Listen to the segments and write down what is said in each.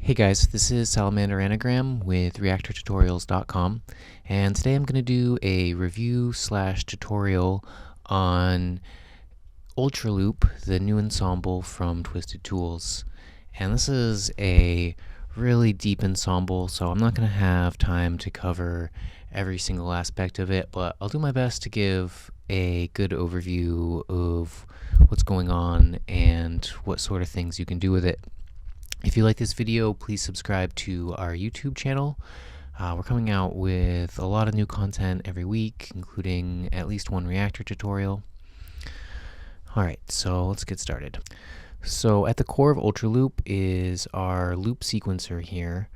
Hey guys, this is Salamander Anagram with reaktortutorials.com, and today I'm going to do a review slash tutorial on Ultraloop, the new ensemble from Twisted Tools. And this is a really deep ensemble, so I'm not going to have time to cover every single aspect of it, but I'll do my best to give a good overview of what's going on and what sort of things you can do with it. If you like this video, please subscribe to our YouTube channel. We're coming out with a lot of new content every week, including at least one Reaktor tutorial. Alright, so let's get started. So at the core of Ultraloop is our loop sequencer here,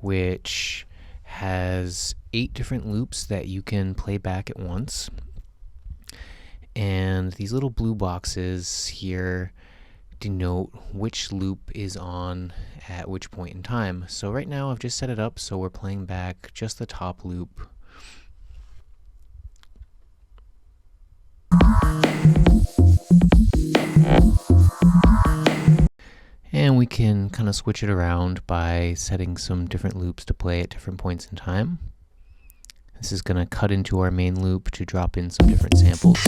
which has 8 different loops that you can play back at once. And these little blue boxes here denote which loop is on at which point in time. So right now I've just set it up so we're playing back just the top loop. And we can kind of switch it around by setting some different loops to play at different points in time. This is going to cut into our main loop to drop in some different samples.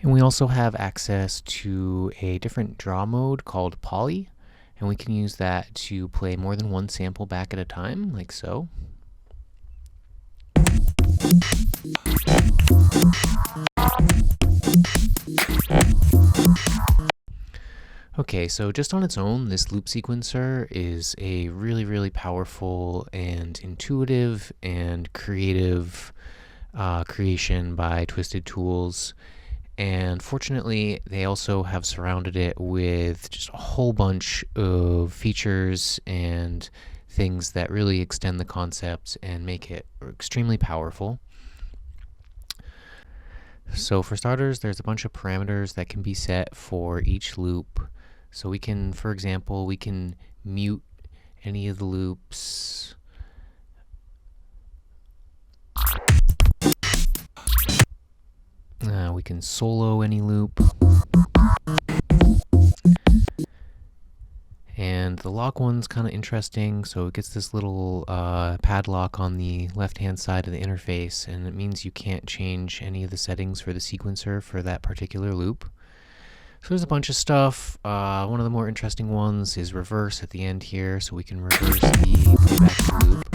And we also have access to a different draw mode called Poly, and we can use that to play more than one sample back at a time, like so. Okay, so just on its own, this loop sequencer is a really powerful and intuitive and creative creation by Twisted Tools. And fortunately, they also have surrounded it with just a whole bunch of features and things that really extend the concept and make it extremely powerful. So for starters, there's a bunch of parameters that can be set for each loop. So we can, for example, we can mute any of the loops. We can solo any loop. And the lock one's kind of interesting, so it gets this little padlock on the left-hand side of the interface, and it means you can't change any of the settings for the sequencer for that particular loop. So there's a bunch of stuff. One of the more interesting ones is reverse at the end here, so we can reverse the playback loop.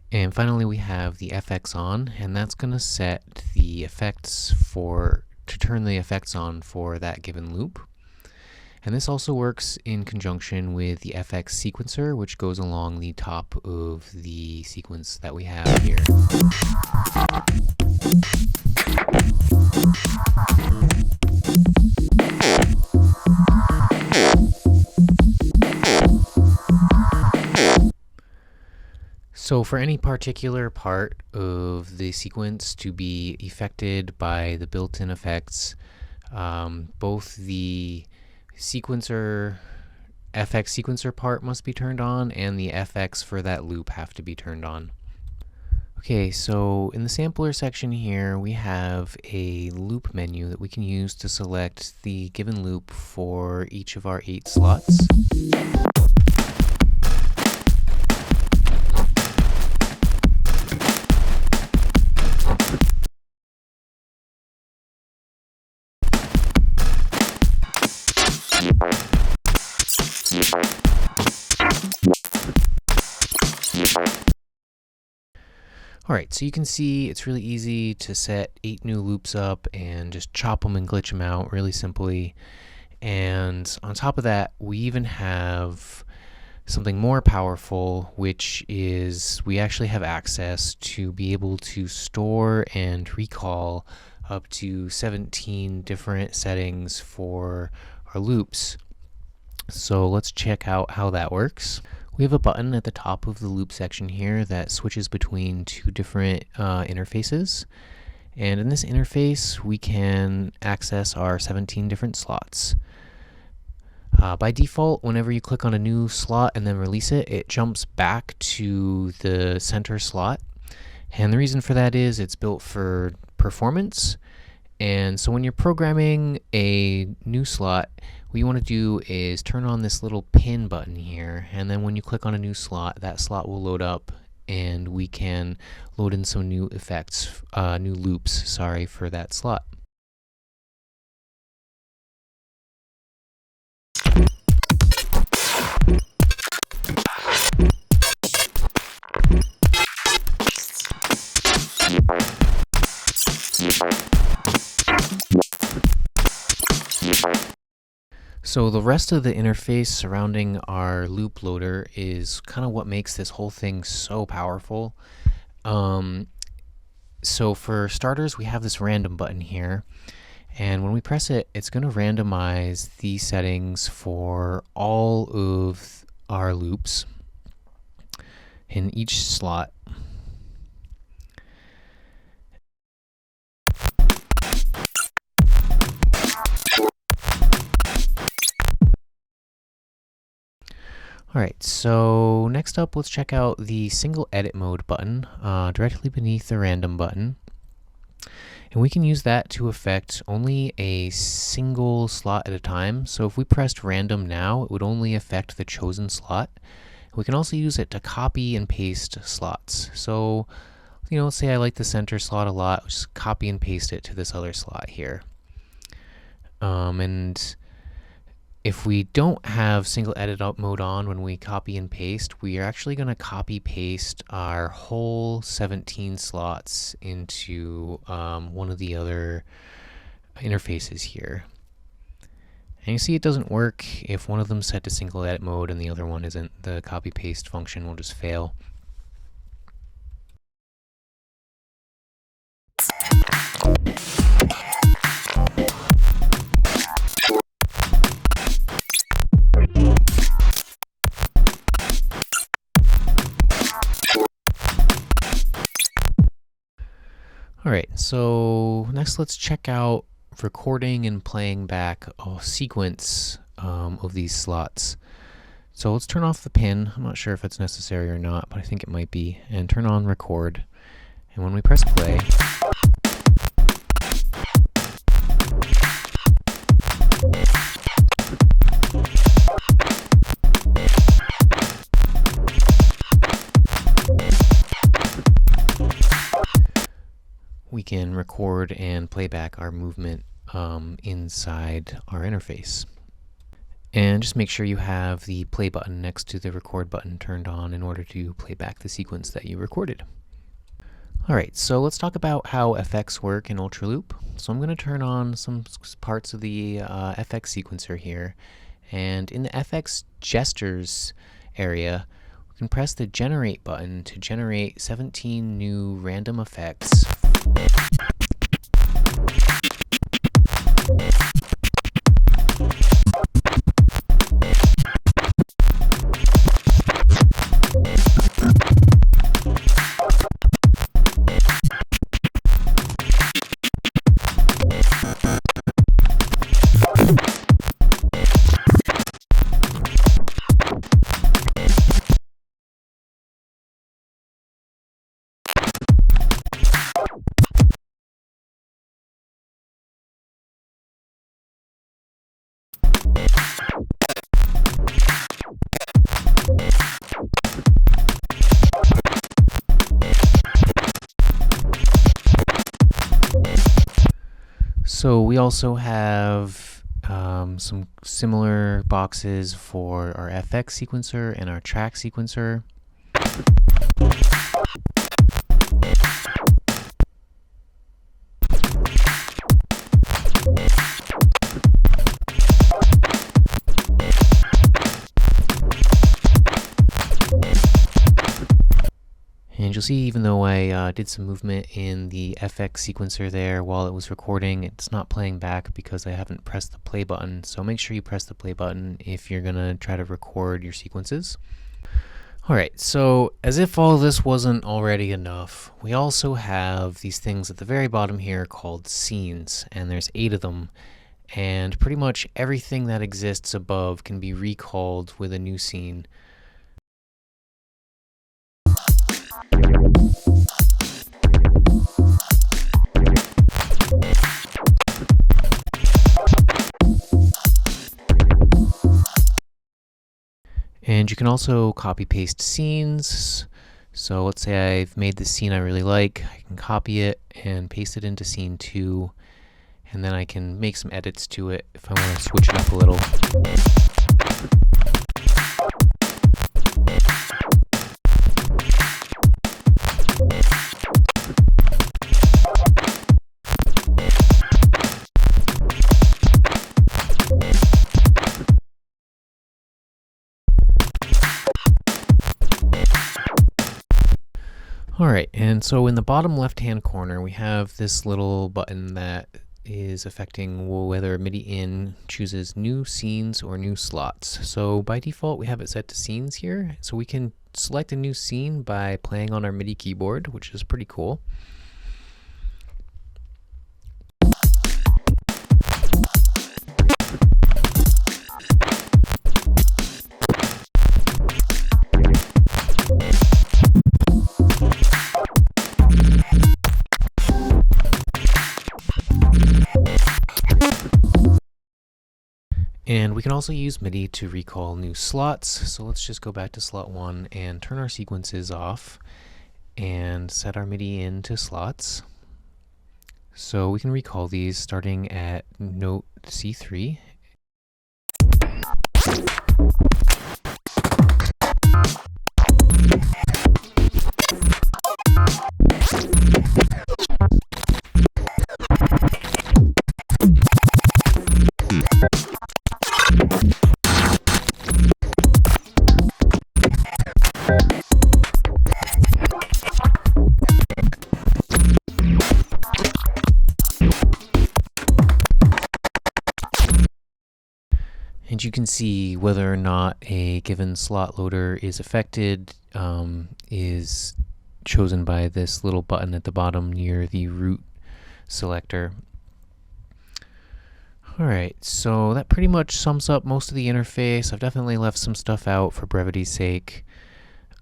And finally we have the FX on, and that's going to set the effects to turn the effects on for that given loop. And this also works in conjunction with the FX sequencer, which goes along the top of the sequence that we have here. So for any particular part of the sequence to be affected by the built-in effects, both the FX sequencer part must be turned on, and the FX for that loop have to be turned on. Okay, so in the sampler section here, we have a loop menu that we can use to select the given loop for each of our 8 slots. Alright, so you can see it's really easy to set 8 new loops up and just chop them and glitch them out really simply. And on top of that, we even have something more powerful, which is we actually have access to be able to store and recall up to 17 different settings for our loops. So let's check out how that works. We have a button at the top of the loop section here that switches between 2 different interfaces. And in this interface, we can access our 17 different slots. By default, whenever you click on a new slot and then release it, it jumps back to the center slot. And the reason for that is it's built for performance. And so when you're programming a new slot, what you want to do is turn on this little pin button here. And then when you click on a new slot, that slot will load up and we can load in some new effects, new loops, sorry, for that slot. So the rest of the interface surrounding our loop loader is kind of what makes this whole thing so powerful. So for starters, we have this random button here. And when we press it, it's going to randomize the settings for all of our loops in each slot. Alright, so next up, let's check out the single edit mode button directly beneath the random button. And we can use that to affect only a single slot at a time. So if we pressed random now, it would only affect the chosen slot. We can also use it to copy and paste slots. So, let's say I like the center slot a lot, just copy and paste it to this other slot here. And if we don't have single edit mode on when we copy and paste, we are actually going to copy paste our whole 17 slots into one of the other interfaces here. And you see it doesn't work if one of them is set to single edit mode and the other one isn't. The copy paste function will just fail. Alright, so next let's check out recording and playing back a sequence of these slots. So let's turn off the pin. I'm not sure if it's necessary or not, but I think it might be. And turn on record. And when we press play, we can record and play back our movement inside our interface. And just make sure you have the play button next to the record button turned on in order to play back the sequence that you recorded. Alright, so let's talk about how FX work in Ultraloop. So I'm going to turn on some parts of the FX sequencer here. And in the FX gestures area, we can press the generate button to generate 17 new random effects. So we also have some similar boxes for our FX sequencer and our track sequencer. And you'll see, even though I did some movement in the FX sequencer there while it was recording, it's not playing back because I haven't pressed the play button. So make sure you press the play button if you're going to try to record your sequences. Alright, so as if all this wasn't already enough, we also have these things at the very bottom here called scenes, and there's 8 of them. and pretty much everything that exists above can be recalled with a new scene. And you can also copy paste scenes. So let's say I've made this scene I really like. I can copy it and paste it into scene 2. And then I can make some edits to it if I want to switch it up a little. Alright, and so in the bottom left-hand corner, we have this little button that is affecting whether MIDI in chooses new scenes or new slots. So by default, we have it set to scenes here. So we can select a new scene by playing on our MIDI keyboard, which is pretty cool. And we can also use MIDI to recall new slots. So let's just go back to slot 1 and turn our sequences off and set our MIDI into slots. So we can recall these starting at note C3. And you can see whether or not a given slot loader is affected is chosen by this little button at the bottom near the root selector. Alright, so that pretty much sums up most of the interface. I've definitely left some stuff out for brevity's sake.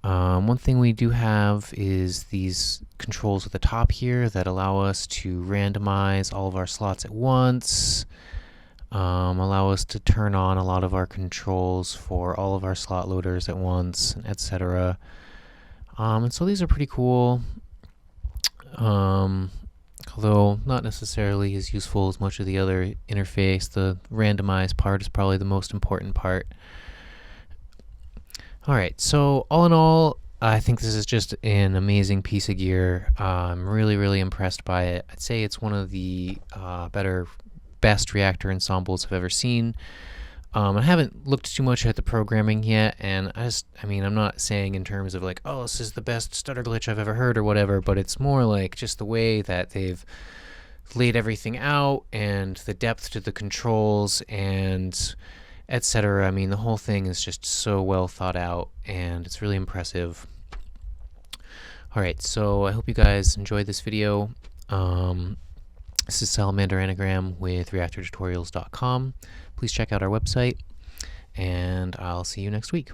One thing we do have is these controls at the top here that allow us to randomize all of our slots at once. Allow us to turn on a lot of our controls for all of our slot loaders at once, etc. And so these are pretty cool, although not necessarily as useful as much of the other interface. The randomized part is probably the most important part. Alright, so all in all, I think this is just an amazing piece of gear. I'm really impressed by it. I'd say it's one of the best Reaktor ensembles I've ever seen. I haven't looked too much at the programming yet, and I'm not saying in terms of like, oh, this is the best stutter glitch I've ever heard or whatever, but it's more like just the way that they've laid everything out and the depth to the controls and etc. I mean, the whole thing is just so well thought out, and it's really impressive. Alright, so I hope you guys enjoyed this video. This is Salamander Anagram with reaktortutorials.com. Please check out our website, and I'll see you next week.